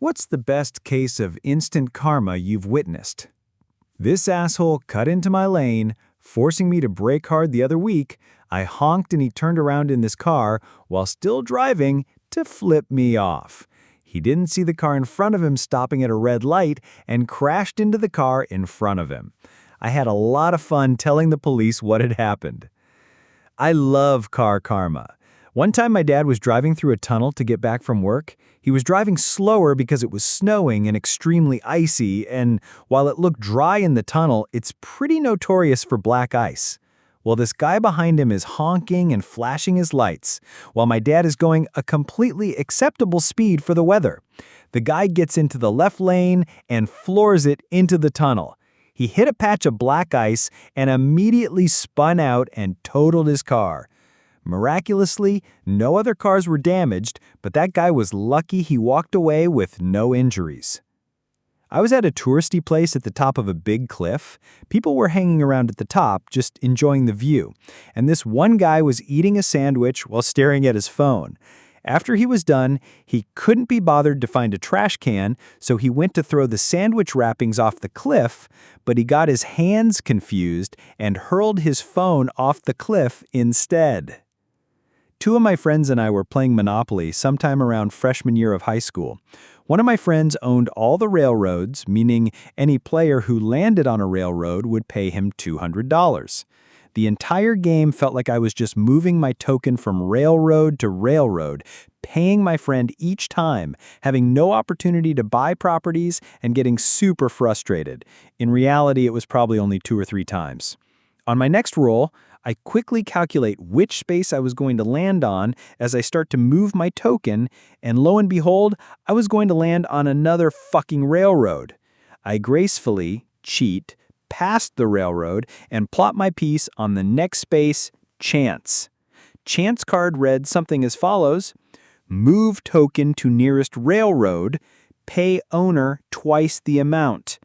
What's the best case of instant karma you've witnessed? This asshole cut into my lane, forcing me to brake hard the other week. I honked and he turned around in this car while still driving to flip me off. He didn't see the car in front of him stopping at a red light and crashed into the car in front of him. I had a lot of fun telling the police what had happened. I love car karma. One time my dad was driving through a tunnel to get back from work. He was driving slower because it was snowing and extremely icy, and while it looked dry in the tunnel, it's pretty notorious for black ice. Well, this guy behind him is honking and flashing his lights, while my dad is going a completely acceptable speed for the weather. The guy gets into the left lane and floors it into the tunnel. He hit a patch of black ice and immediately spun out and totaled his car. Miraculously, no other cars were damaged, but that guy was lucky he walked away with no injuries. I was at a touristy place at the top of a big cliff. People were hanging around at the top, just enjoying the view, and this one guy was eating a sandwich while staring at his phone. After he was done, he couldn't be bothered to find a trash can, so he went to throw the sandwich wrappings off the cliff, but he got his hands confused and hurled his phone off the cliff instead. Two of my friends and I were playing Monopoly sometime around freshman year of high school. One of my friends owned all the railroads, meaning any player who landed on a railroad would pay him $200. The entire game felt like I was just moving my token from railroad to railroad, paying my friend each time, having no opportunity to buy properties, and getting super frustrated. In reality, it was probably only 2 or 3 times. On my next roll, I quickly calculate which space I was going to land on as I start to move my token, and lo and behold, I was going to land on another fucking railroad. I gracefully cheat past the railroad and plot my piece on the next space, chance. Chance card read something as follows: move token to nearest railroad, pay owner twice the amount.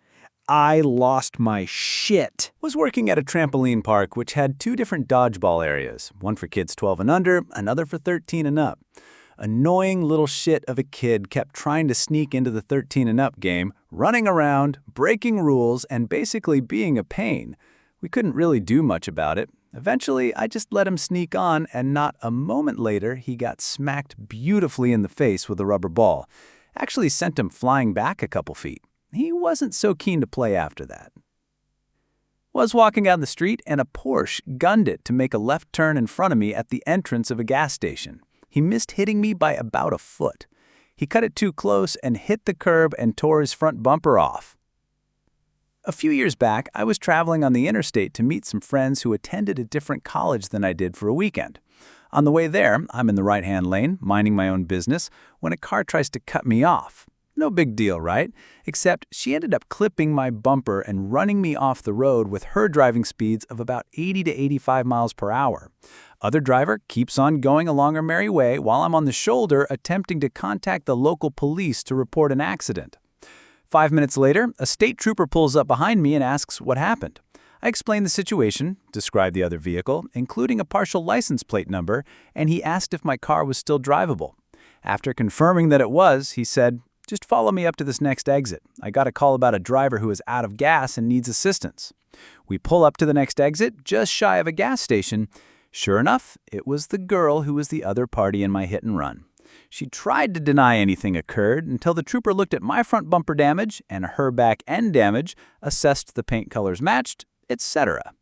I lost my shit. Was working at a trampoline park which had 2 different dodgeball areas, one for kids 12 and under, another for 13 and up. Annoying little shit of a kid kept trying to sneak into the 13 and up game, running around, breaking rules, and basically being a pain. We couldn't really do much about it. Eventually, I just let him sneak on, and not a moment later, he got smacked beautifully in the face with a rubber ball. Actually sent him flying back a couple feet. He wasn't so keen to play after that. Was walking down the street and a Porsche gunned it to make a left turn in front of me at the entrance of a gas station. He missed hitting me by about a foot. He cut it too close and hit the curb and tore his front bumper off. A few years back, I was traveling on the interstate to meet some friends who attended a different college than I did for a weekend. On the way there, I'm in the right-hand lane, minding my own business, when a car tries to cut me off. No big deal, right? Except she ended up clipping my bumper and running me off the road with her driving speeds of about 80 to 85 miles per hour. Other driver keeps on going along her merry way while I'm on the shoulder attempting to contact the local police to report an accident. 5 minutes later, a state trooper pulls up behind me and asks what happened. I explained the situation, described the other vehicle, including a partial license plate number, and he asked if my car was still drivable. After confirming that it was, he said, "Just follow me up to this next exit. I got a call about a driver who is out of gas and needs assistance." We pull up to the next exit, just shy of a gas station. Sure enough, it was the girl who was the other party in my hit and run. She tried to deny anything occurred until the trooper looked at my front bumper damage and her back end damage, assessed the paint colors matched, etc.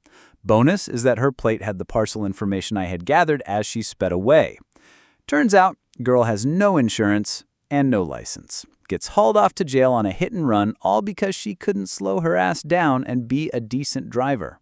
Bonus is that her plate had the parcel information I had gathered as she sped away. Turns out, girl has no insurance and no license. Gets hauled off to jail on a hit and run, all because she couldn't slow her ass down and be a decent driver.